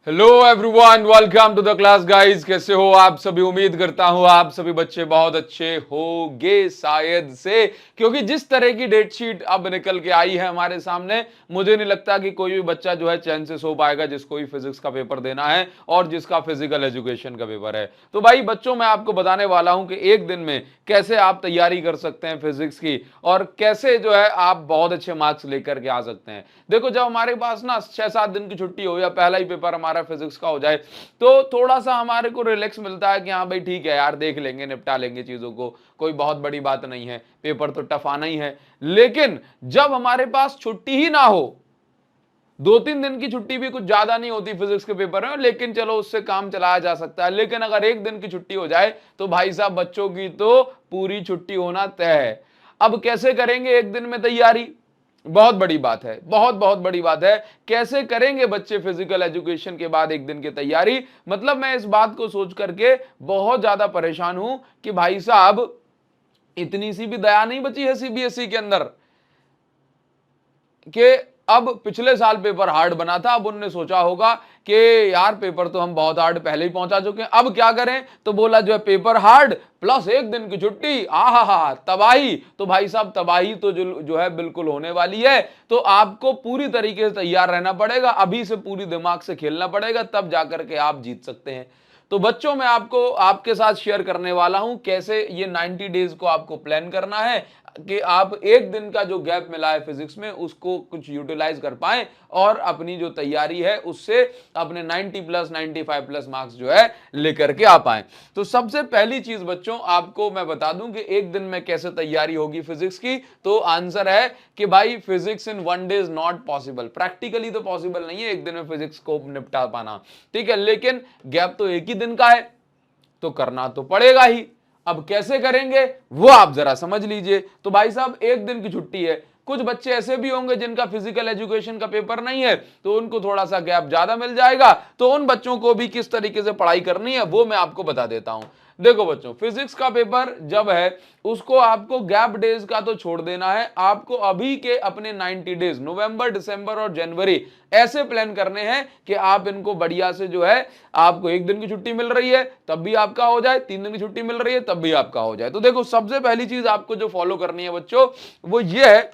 Hello everyone, welcome to the class guys. कैसे हो आप सभी? उम्मीद करता हूं आप सभी बच्चे बहुत अच्छे होंगे शायद से, क्योंकि जिस तरह की डेट शीट अब निकल के आई है हमारे सामने, मुझे नहीं लगता कि कोई भी बच्चा जो है चैन से सो पाएगा जिसको भी फिजिक्स का पेपर देना है और जिसका फिजिकल एजुकेशन का पेपर है। तो भाई बच्चों, मैं आपको बताने वाला हूं कि एक दिन में कैसे आप तैयारी कर सकते हैं फिजिक्स की और कैसे जो है आप बहुत अच्छे मार्क्स लेकर के आ सकते हैं। देखो, जब हमारे पास ना 6-7 दिन की छुट्टी हो या पहला ही पेपर हमारा फिजिक्स का हो जाए तो थोड़ा सा हमारे को रिलैक्स मिलता है कि हाँ भाई ठीक है यार, देख लेंगे, निपटा लेंगे चीजों को, कोई बहुत बड़ी बात नहीं है, पेपर तो टफ आना ही है। लेकिन जब हमारे पास छुट्टी ही ना हो, 2-3 दिन की छुट्टी भी कुछ ज्यादा नहीं होती फिजिक्स के पेपर में, लेकिन चलो उससे काम चलाया जा सकता है। लेकिन अगर एक दिन की छुट्टी हो जाए तो भाई साहब बच्चों की तो पूरी छुट्टी होना तय है। अब कैसे करेंगे एक दिन में तैयारी? बहुत बड़ी बात है, बहुत बहुत बड़ी बात है। कैसे करेंगे बच्चे फिजिकल एजुकेशन के बाद एक दिन की तैयारी? मतलब मैं इस बात को सोच करके बहुत ज्यादा परेशान हूं कि भाई साहब इतनी सी भी दया नहीं बची है सीबीएसई के अंदर कि अब पिछले साल पेपर हार्ड बना था, अब उनने सोचा होगा कि यार पेपर तो हम बहुत हार्ड पहले ही पहुंचा चुके हैं, अब क्या करें? तो बोला जो है पेपर हार्ड प्लस एक दिन की छुट्टी, आहा तबाही। तो भाई साहब तबाही तो जो है बिल्कुल होने वाली है। तो आपको पूरी तरीके से तैयार रहना पड़ेगा, अभी से पूरी दिमाग से खेलना पड़ेगा, तब जाकर के आप जीत सकते हैं। तो बच्चों, मैं आपको आपके साथ शेयर करने वाला हूं कैसे ये 90 डेज को आपको प्लान करना है कि आप एक दिन का जो गैप मिला है फिजिक्स में उसको कुछ यूटिलाइज कर पाएं और अपनी जो तैयारी है उससे अपने 90 प्लस 95 प्लस मार्क्स जो है लेकर के आ पाएं। तो सबसे पहली चीज बच्चों आपको मैं बता दूं कि एक दिन में कैसे तैयारी होगी फिजिक्स की। तो आंसर है कि भाई physics in 1 day is not possible. Practically तो पॉसिबल नहीं है एक दिन में फिजिक्स को निपटा पाना, ठीक है, लेकिन गैप तो एक ही दिन का है तो करना तो पड़ेगा ही। अब कैसे करेंगे वो आप जरा समझ लीजिए। तो भाई साहब एक दिन की छुट्टी है, कुछ बच्चे ऐसे भी होंगे जिनका फिजिकल एजुकेशन का पेपर नहीं है तो उनको थोड़ा सा गैप ज्यादा मिल जाएगा। तो उन बच्चों को भी किस तरीके से पढ़ाई करनी है वो मैं आपको बता देता हूं। देखो बच्चों, फिजिक्स का पेपर जब है उसको आपको गैप डेज का तो छोड़ देना है, आपको अभी के अपने 90 डेज नवंबर, दिसंबर और जनवरी ऐसे प्लान करने हैं कि आप इनको बढ़िया से जो है, आपको एक दिन की छुट्टी मिल रही है तब भी आपका हो जाए, 3 दिन की छुट्टी मिल रही है तब भी आपका हो जाए। तो देखो, सबसे पहली चीज आपको जो फॉलो करनी है बच्चों वो ये है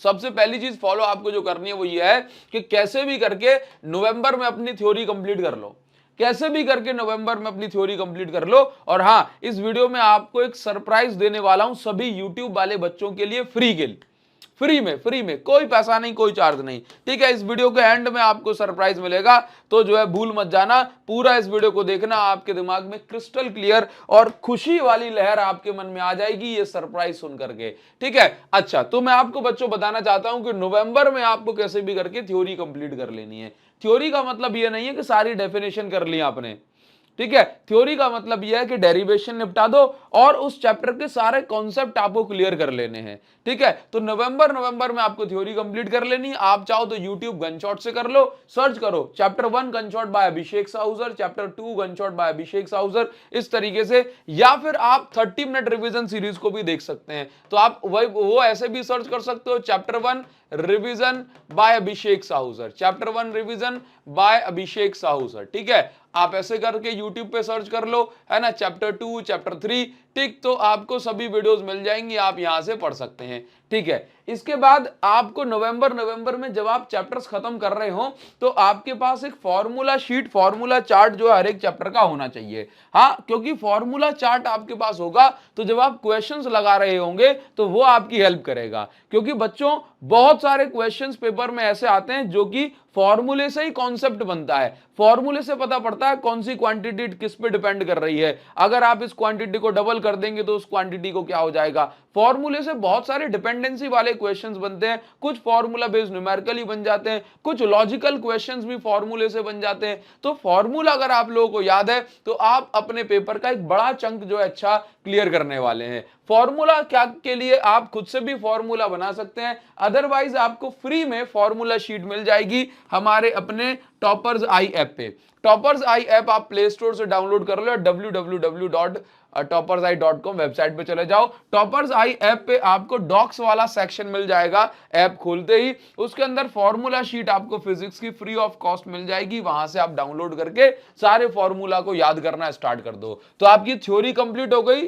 सबसे पहली चीज फॉलो आपको जो करनी है वो ये है कि कैसे भी करके नवंबर में अपनी थ्योरी कंप्लीट कर लो, कैसे भी करके नवंबर में अपनी थ्योरी कंप्लीट कर लो। और हां, इस वीडियो में आपको एक सरप्राइज देने वाला हूं सभी यूट्यूब वाले बच्चों के लिए, फ्री में, कोई पैसा नहीं, कोई चार्ज नहीं, ठीक है। इस वीडियो के एंड में आपको सरप्राइज मिलेगा, तो जो है भूल मत जाना, पूरा इस वीडियो को देखना, आपके दिमाग में क्रिस्टल क्लियर और खुशी वाली लहर आपके मन में आ जाएगी ये सरप्राइज सुन करके, ठीक है। अच्छा, तो मैं आपको बच्चों बताना चाहता हूं कि नवंबर में आपको कैसे भी करके थ्योरी कंप्लीट कर लेनी है। थ्योरी का मतलब यह नहीं है कि सारी डेफिनेशन कर ली आपने, ठीक है। थ्योरी का मतलब यह है कि डेरिवेशन निपटा दो और उस चैप्टर के सारे कॉन्सेप्ट आपको क्लियर कर लेने हैं, ठीक है। तो नवंबर में आपको थ्योरी कंप्लीट कर लेनी है। आप चाहो तो यूट्यूब गनशॉट से कर लो, सर्च करो चैप्टर 1 गनशॉट बाय अभिषेक साहूजर, चैप्टर 2 गनशॉट बाय अभिषेक साहूजर, इस तरीके से। या फिर आप 30 मिनट रिवीजन सीरीज को भी देख सकते हैं। तो आप वो ऐसे भी सर्च कर सकते हो, चैप्टर 1 रिवीजन बाय अभिषेक साहूजर, चैप्टर 1 रिवीजन बाय अभिषेक साहूजर, ठीक है। आप ऐसे करके YouTube पे सर्च कर लो, है ना, चैप्टर 2 चैप्टर 3, ठीक, तो आपको सभी वीडियोस मिल जाएंगी, आप यहां से पढ़ सकते हैं, ठीक है। इसके बाद आपको नवंबर में जब आप चैप्टर्स खत्म कर रहे हो तो आपके पास एक फॉर्मूला शीट, फॉर्मूला चार्ट जो है हर एक चैप्टर का होना चाहिए। हाँ, क्योंकि फॉर्मूला चार्ट आपके पास होगा तो जब आप क्वेश्चंस लगा रहे होंगे तो वो आपकी हेल्प करेगा, क्योंकि बच्चों बहुत सारे क्वेश्चंस पेपर में ऐसे आते हैं जो कि फॉर्मूले से ही कॉन्सेप्ट बनता है, फॉर्मूले से पता पड़ता है कौन सी क्वांटिटी किस पे डिपेंड कर रही है, अगर आप इस क्वांटिटी को डबल कर देंगे तो उस क्वांटिटी को क्या हो जाएगा। फॉर्मूले से बहुत सारे डिपेंडेंसी वाले क्वेश्चंस बनते हैं, कुछ फॉर्मूला बेस्ड न्यूमेरिकली बन जाते हैं, कुछ लॉजिकल क्वेश्चंस भी फॉर्मूले से बन जाते हैं। तो फॉर्मूला अगर आप लोगों को याद है तो आप अपने पेपर का एक बड़ा चंक जो है अच्छा क्लियर करने वाले हैं। फॉर्मूला क्या के लिए आप खुद से भी फॉर्मूला बना सकते हैं, अदरवाइज आपको फ्री में फॉर्मूला शीट मिल जाएगी हमारे अपने टॉपर्स आई ऐप पे। टॉपर्स आई ऐप आप प्ले स्टोर से डाउनलोड कर लो, www toppersai.com वेबसाइट पे चले जाओ। टॉपर्स आई ऐप पे आपको डॉक्स वाला सेक्शन मिल जाएगा ऐप खोलते ही, उसके अंदर फॉर्मूला शीट आपको फिजिक्स की फ्री ऑफ कॉस्ट मिल जाएगी, वहां से आप डाउनलोड करके सारे फॉर्मूला को याद करना स्टार्ट कर दो। तो आपकी थ्योरी कंप्लीट हो गई,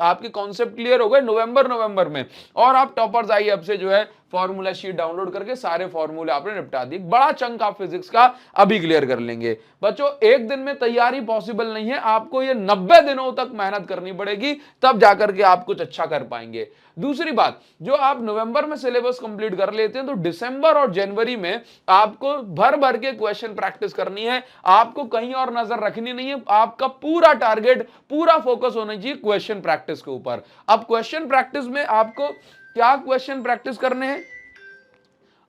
आपके कॉन्सेप्ट क्लियर हो गए नवंबर में, और आप टॉपर्स आई ऐप से जो है फॉर्मूला शीट डाउनलोड करके सारे फॉर्मूले आपने निपटा दिए। बड़ा चंक आप फिजिक्स का अभी क्लियर कर लेंगे। बच्चों एक दिन में तैयारी पॉसिबल नहीं है, आपको ये 90 दिनों तक मेहनत करनी पड़ेगी, तब जाकर के आप कुछ अच्छा कर पाएंगे। दूसरी बात, जो आप नवंबर में सिलेबस कंप्लीट कर लेते हैं तो दिसंबर और जनवरी में आपको भर भर के क्वेश्चन प्रैक्टिस करनी है, आपको कहीं और नजर रखनी नहीं है। आपका पूरा टारगेट, पूरा फोकस होना चाहिए क्वेश्चन प्रैक्टिस के ऊपर। अब क्वेश्चन प्रैक्टिस में आपको क्या क्वेश्चन प्रैक्टिस करने हैं,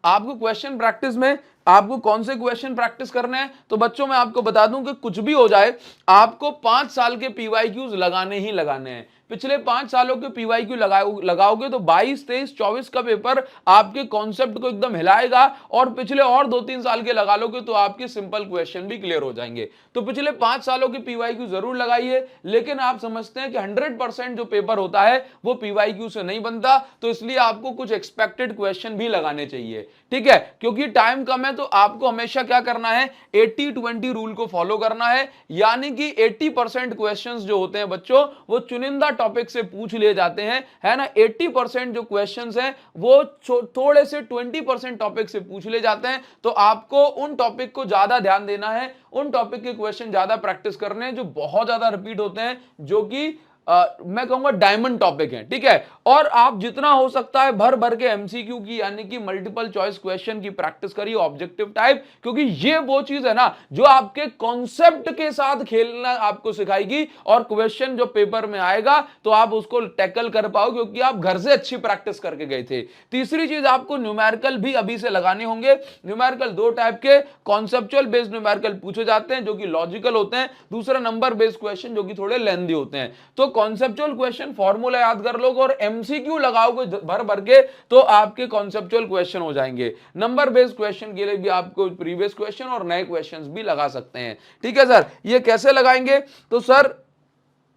आपको क्वेश्चन प्रैक्टिस में आपको कौन से क्वेश्चन प्रैक्टिस करने हैं? तो बच्चों मैं आपको बता दूं कि कुछ भी हो जाए आपको 5 साल के पीवाईक्यूज लगाने ही लगाने हैं। पिछले 5 सालों के पीवाईक्यू लगाओगे तो 22, 23, 24 का पेपर आपके कॉन्सेप्ट को एकदम हिलाएगा, और पिछले और 2-3 साल के लगा लोगे तो आपके सिंपल क्वेश्चन भी क्लियर हो जाएंगे। तो पिछले 5 सालों के पीवाईक्यू जरूर लगाइए, लेकिन आप समझते हैं कि 100% जो पेपर होता है वो पीवाईक्यू से नहीं बनता, तो इसलिए आपको कुछ एक्सपेक्टेड क्वेश्चन भी लगाने चाहिए, ठीक है? क्योंकि टाइम कम है तो आपको हमेशा क्या करना है, 80-20 रूल को फॉलो करना है, यानी कि 80% क्वेश्चंस जो होते हैं बच्चों वो चुनिंदा टॉपिक से पूछ लिए जाते हैं, है ना। 80% जो क्वेश्चंस हैं वो थोड़े से 20% टॉपिक से पूछ लिए जाते हैं, तो आपको उन टॉपिक को ज्यादा ध्यान देना है, उन टॉपिक के क्वेश्चन ज्यादा प्रैक्टिस करने हैं जो बहुत ज्यादा रिपीट होते हैं, जो कि मैं कहूंगा डायमंड टॉपिक है, ठीक है। और आप जितना हो सकता है भर भर के एमसीक्यू की यानी कि मल्टीपल चॉइस क्वेश्चन की प्रैक्टिस करिए, ऑब्जेक्टिव टाइप, क्योंकि ये वो चीज है ना जो आपके कॉन्सेप्ट के साथ खेलना आपको सिखाएगी, और क्वेश्चन जो पेपर में आएगा तो आप उसको टैकल कर पाओ क्योंकि आप घर से अच्छी प्रैक्टिस करके गए थे। तीसरी चीज, आपको न्यूमेरिकल भी अभी से लगाने होंगे। न्यूमेरिकल 2 टाइप के, कॉन्सेप्चुअल बेस्ड न्यूमेरिकल पूछे जाते हैं जो कि लॉजिकल होते हैं, दूसरा नंबर बेस्ड क्वेश्चन जो कि थोड़े लेंथी होते हैं। तो कॉन्सेप्चुअल क्वेश्चन फॉर्मूला याद कर लोगे और एमसीक्यू लगाओगे भर भर के तो आपके कॉन्सेप्चुअल क्वेश्चन हो जाएंगे। नंबर बेस्ड क्वेश्चन के लिए भी आपको प्रीवियस क्वेश्चन और नए क्वेश्चंस भी लगा सकते हैं, ठीक है सर। ये कैसे लगाएंगे? तो सर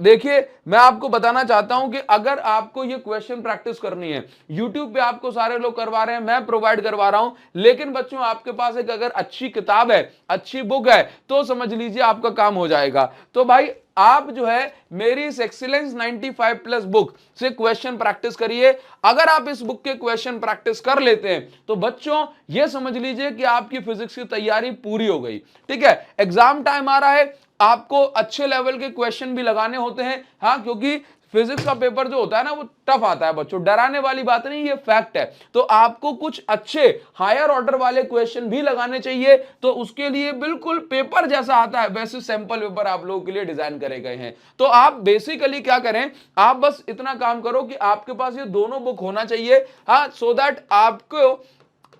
देखिए मैं आपको बताना चाहता हूं कि अगर आपको ये क्वेश्चन प्रैक्टिस करनी है, YouTube पे आपको सारे लोग करवा रहे हैं, मैं प्रोवाइड करवा रहा हूं, लेकिन बच्चों आपके पास एक अगर अच्छी किताब है, अच्छी बुक है, तो समझ लीजिए आपका काम हो जाएगा। तो भाई आप जो है मेरी इस एक्सीलेंस 95+ बुक से क्वेश्चन प्रैक्टिस करिए। अगर आप इस बुक के क्वेश्चन प्रैक्टिस कर लेते हैं तो बच्चों ये समझ लीजिए कि आपकी फिजिक्स की तैयारी पूरी हो गई, ठीक है। एग्जाम टाइम आ रहा है, आपको अच्छे लेवल के क्वेश्चन भी लगाने होते हैं, हाँ, क्योंकि फिजिक्स का पेपर जो होता है ना वो टफ आता है बच्चों, डराने वाली बात नहीं, ये फैक्ट है। तो आपको कुछ अच्छे हायर ऑर्डर वाले क्वेश्चन भी लगाने चाहिए, तो उसके लिए बिल्कुल पेपर जैसा आता है वैसे सैंपल पेपर आप लोगों के लिए डिजाइन करे गए हैं। तो आप बेसिकली क्या करें, आप बस इतना काम करो कि आपके पास ये दोनों बुक होना चाहिए, हाँ, सो दैट आपको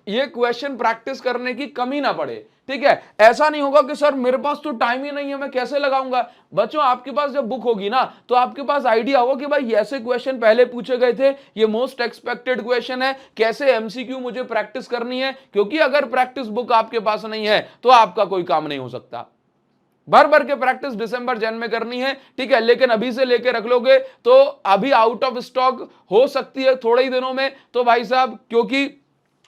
ये क्वेश्चन प्रैक्टिस करने की कमी ना पड़े, ठीक है। ऐसा नहीं होगा कि सर मेरे पास तो टाइम ही नहीं है, मैं कैसे लगाऊंगा। बच्चों आपके पास जब बुक होगी ना तो आपके पास आइडिया होगा कि भाई ऐसे क्वेश्चन पहले पूछे गए थे, ये मोस्ट एक्सपेक्टेड क्वेश्चन है, कैसे एमसीक्यू मुझे प्रैक्टिस करनी है। क्योंकि अगर प्रैक्टिस बुक आपके पास नहीं है तो आपका कोई काम नहीं हो सकता। भर भर के प्रैक्टिस दिसंबर जन में करनी है, ठीक है, लेकिन अभी से लेके रख लोगे तो अभी आउट ऑफ स्टॉक हो सकती है थोड़े ही दिनों में, तो भाई साहब क्योंकि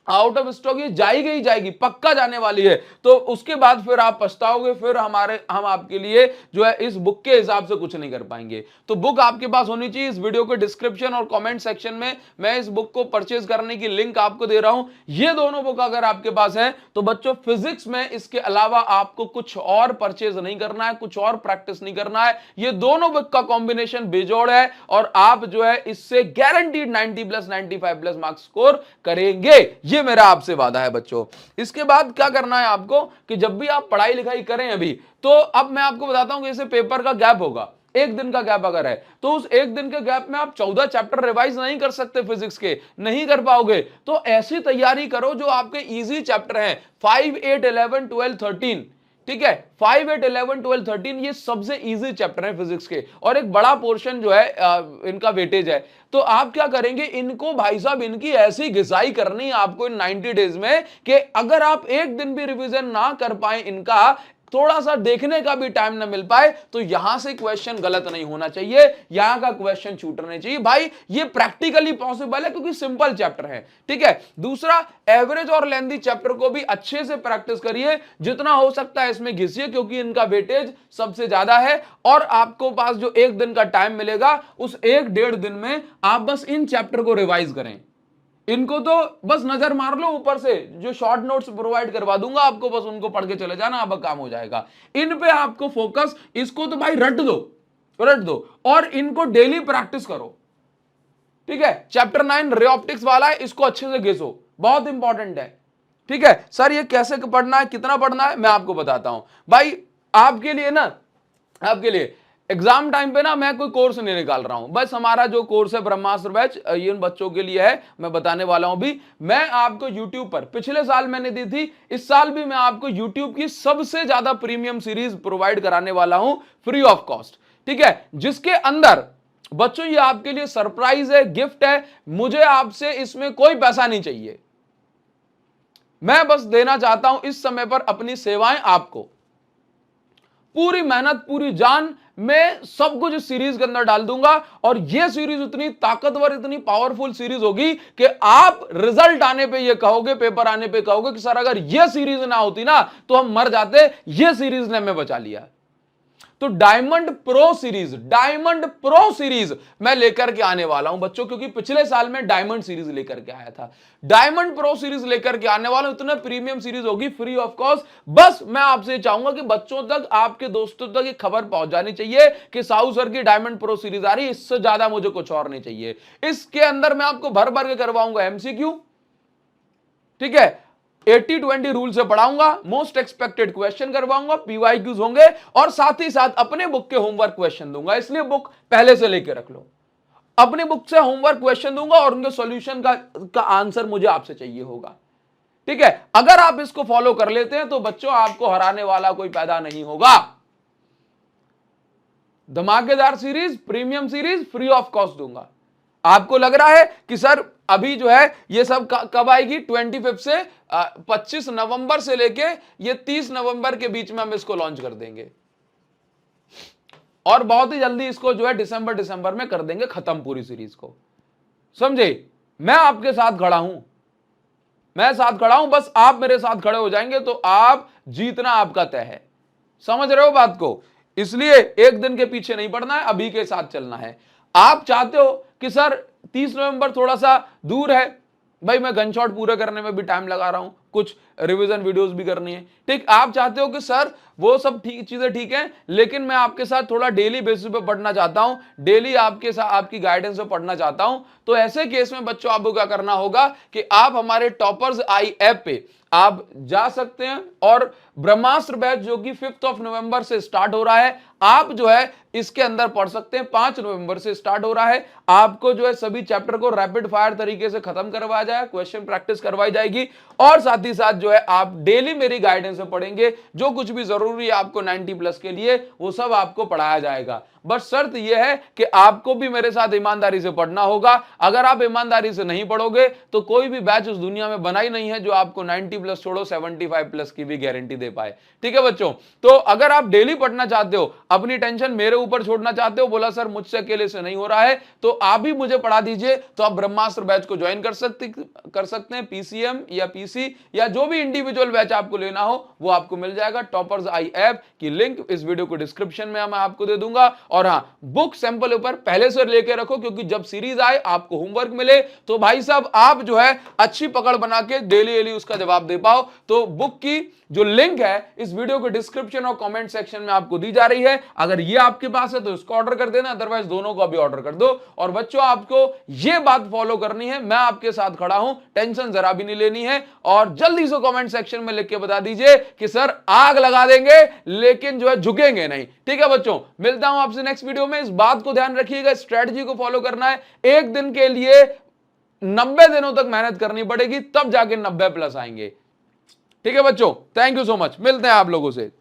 आउट ऑफ स्टॉक ये जाएगी पक्का जाने वाली है, तो उसके बाद फिर आप पछताओगे, फिर हम आपके लिए जो है इस बुक के हिसाब से कुछ नहीं कर पाएंगे। तो बुक आपके पास होनी चाहिए। इस वीडियो के डिस्क्रिप्शन और कमेंट सेक्शन में मैं इस बुक को परचेज करने की लिंक आपको दे रहा हूं। ये दोनों बुक अगर आपके पास है तो बच्चों फिजिक्स में इसके अलावा आपको कुछ और परचेज नहीं करना है, कुछ और प्रैक्टिस नहीं करना है। ये दोनों बुक का कॉम्बिनेशन बेजोड़ है और आप जो है इससे गारंटीड 90+, 95+ मार्क्स स्कोर करेंगे, ये मेरा आपसे वादा है बच्चों। इसके बाद क्या करना है आपको कि जब भी आप पढ़ाई लिखाई करें अभी, तो अब मैं आपको बताता हूं कि जैसे पेपर का गैप होगा, 1 दिन का गैप अगर है तो उस 1 दिन के गैप में आप 14 चैप्टर रिवाइज नहीं कर सकते, फिजिक्स के नहीं कर पाओगे। तो ऐसी तैयारी करो जो आपके इजी चैप्टर हैं, 5, 8, 11, 12, 13, ठीक है। 5, 8, 11, 12, 13 ये सबसे इजी चैप्टर है फिजिक्स के, और एक बड़ा पोर्शन जो है इनका वेटेज है। तो आप क्या करेंगे, इनको भाई साहब इनकी ऐसी घिसाई करनी है आपको इन 90 डेज में कि अगर आप 1 दिन भी रिवीजन ना कर पाए इनका, थोड़ा सा देखने का भी टाइम ना मिल पाए तो यहां से क्वेश्चन गलत नहीं होना चाहिए, यहां का क्वेश्चन छूटना नहीं चाहिए भाई। ये प्रैक्टिकली पॉसिबल है क्योंकि सिंपल चैप्टर है, ठीक है। दूसरा, एवरेज और लेंथी चैप्टर को भी अच्छे से प्रैक्टिस करिए, जितना हो सकता है इसमें घिसिए क्योंकि इनका वेटेज सबसे ज्यादा है। और आपको पास जो एक दिन का टाइम मिलेगा उस 1-1.5 दिन में आप बस इन चैप्टर को रिवाइज करें। इनको तो बस नजर मार लो ऊपर से, जो शॉर्ट नोट्स प्रोवाइड करवा दूंगा आपको, बस उनको पढ़ के चले जाना, अब काम हो जाएगा। इन पे आपको फोकस, इसको तो भाई रट दो और इनको डेली प्रैक्टिस करो, ठीक है। चैप्टर 9 रे ऑप्टिक्स वाला है, इसको अच्छे से घिसो, बहुत इंपॉर्टेंट है, ठीक है। सर ये कैसे पढ़ना है, कितना पढ़ना है, मैं आपको बताता हूं भाई। आपके लिए ना, आपके लिए एग्जाम टाइम पे ना मैं कोई कोर्स नहीं निकाल रहा हूं, बस हमारा जो कोर्स है ब्रह्मास्त्र बैच, ये उन बच्चों के लिए है, मैं बताने वाला हूं भी। मैं आपको YouTube पर पिछले साल मैंने दी थी, इस साल भी मैं आपको YouTube की सबसे ज्यादा प्रीमियम सीरीज प्रोवाइड कराने वाला हूं फ्री ऑफ कॉस्ट, ठीक है। जिसके अंदर बच्चों ये आपके लिए सरप्राइज है, गिफ्ट है, मुझे आपसे इसमें कोई पैसा नहीं चाहिए, मैं बस देना चाहता हूं इस समय पर अपनी सेवाएं आपको। पूरी मेहनत, पूरी जान मैं सब कुछ इस सीरीज के अंदर डाल दूंगा और यह सीरीज इतनी ताकतवर, इतनी पावरफुल सीरीज होगी कि आप रिजल्ट आने पे ये कहोगे, पेपर आने पे कहोगे कि सर अगर यह सीरीज ना होती ना तो हम मर जाते, यह सीरीज ने हमें बचा लिया। तो डायमंड प्रो सीरीज मैं लेकर के आने वाला हूं बच्चों, क्योंकि पिछले साल में डायमंड सीरीज लेकर के आया था, डायमंड प्रो सीरीज लेकर के आने वाला हूं। इतना प्रीमियम सीरीज होगी फ्री ऑफ कॉस्ट। बस मैं आपसे चाहूंगा कि बच्चों तक, आपके दोस्तों तक ये खबर पहुंच जानी चाहिए कि साहू सर की डायमंड प्रो सीरीज आ रही है, इससे ज्यादा मुझे कुछ और नहीं चाहिए। इसके अंदर मैं आपको भर भर के करवाऊंगा एमसीक्यू, ठीक है, 80-20 रूल से पढ़ाऊंगा, मोस्ट एक्सपेक्टेड क्वेश्चन करवाऊंगा, पीवाईक्यूज होंगे और साथ ही साथ अपने बुक के होमवर्क क्वेश्चन दूंगा। इसलिए बुक पहले से लेके रख लो, अपने बुक से होमवर्क क्वेश्चन दूंगा और उनके सॉल्यूशन का आंसर मुझे आपसे चाहिए होगा, ठीक है। अगर आप इसको फॉलो कर लेते हैं तो बच्चों आपको हराने वाला कोई पैदा नहीं होगा। धमाकेदार series, premium series free of cost दूंगा। आपको लग रहा है कि सर अभी जो है ये सब कब आएगी, 25 से 25 नवंबर से लेके ये 30 नवंबर के बीच में हम इसको लॉन्च कर देंगे और बहुत ही जल्दी इसको जो है दिसंबर में कर देंगे खत्म पूरी सीरीज को, समझे। मैं आपके साथ खड़ा हूं, मैं साथ खड़ा हूं, बस आप मेरे साथ खड़े हो जाएंगे तो आप जीतना आपका तय है, समझ रहे हो बात को। इसलिए एक दिन के पीछे नहीं पड़ना है, अभी के साथ चलना है। आप चाहते हो कि सर 30 नवंबर थोड़ा सा दूर है, भाई मैं गन शॉट पूरे करने में भी टाइम लगा रहा हूं, कुछ रिवीजन वीडियोस भी करनी है, ठीक। आप चाहते हो कि सर वो सब चीजें ठीक है, लेकिन मैं आपके साथ थोड़ा डेली बेसिस पे पढ़ना चाहता हूं, डेली आपके साथ आपकी गाइडेंस पे पढ़ना चाहता हूं। तो ऐसे केस में बच्चों आपको क्या करना होगा कि आप हमारे टॉपर्स आई ऐप पे आप जा सकते हैं और ब्रह्मास्त्र बैच जो कि 5 नवंबर से स्टार्ट हो रहा है, आप जो है इसके अंदर पढ़ सकते हैं। 5 नवंबर से स्टार्ट हो रहा है, आपको जो है सभी चैप्टर को रैपिड फायर तरीके से खत्म करवाया जाएगा, क्वेश्चन प्रैक्टिस करवाई जाएगी और साथ ही साथ जो है आप डेली मेरी गाइडेंस में पढ़ेंगे, जो कुछ भी जरूरी है आपको 90+ के लिए वो सब आपको पढ़ाया जाएगा। बस शर्त यह है कि आपको भी मेरे साथ ईमानदारी से पढ़ना होगा। अगर आप ईमानदारी से नहीं पढ़ोगे तो कोई भी बैच उस दुनिया में बना ही नहीं है जो आपको 90+ छोड़ो 75+ की भी गारंटी दे पाए, ठीक है बच्चों। तो अगर आप डेली पढ़ना चाहते हो, अपनी टेंशन मेरे ऊपर छोड़ना चाहते हो, बोला सर मुझसे अकेले से नहीं हो रहा है, तो आप भी मुझे पढ़ा दीजिए, तो आप ब्रह्मास्त्र बैच को ज्वाइन कर सकते हैं। पीसीएम या पीसी या जो भी इंडिविजुअल बैच आपको लेना हो वो आपको मिल जाएगा। टॉपर्स आई ऐप की लिंक इस वीडियो को डिस्क्रिप्शन में मैं आपको दे दूंगा। और हां, बुक सैंपल ऊपर पहले से लेके रखो, क्योंकि जब सीरीज आए आपको होमवर्क मिले तो भाई साहब आप जो है अच्छी पकड़ बना के डेली उसका जवाब दे पाओ। तो बुक की जो लिंक है इस वीडियो के डिस्क्रिप्शन और कमेंट सेक्शन में आपको दी जा रही है। अगर ये आपके पास है तो इसको ऑर्डर कर देना, अदरवाइज दोनों को अभी ऑर्डर कर दो। और बच्चों आपको ये बात फॉलो करनी है, मैं आपके साथ खड़ा हूं, टेंशन जरा भी नहीं लेनी है। और जल्दी से कमेंट सेक्शन में लिख के बता दीजिए कि सर आग लगा देंगे लेकिन जो है झुकेंगे नहीं, ठीक है बच्चों। मिलता हूं आपसे नेक्स्ट वीडियो में। इस बात को ध्यान रखिएगा, स्ट्रेटजी को फॉलो करना है। एक दिन के लिए 90 दिनों तक मेहनत करनी पड़ेगी, तब जाके 90+ आएंगे, ठीक है बच्चों। थैंक यू सो मच, मिलते हैं आप लोगों से।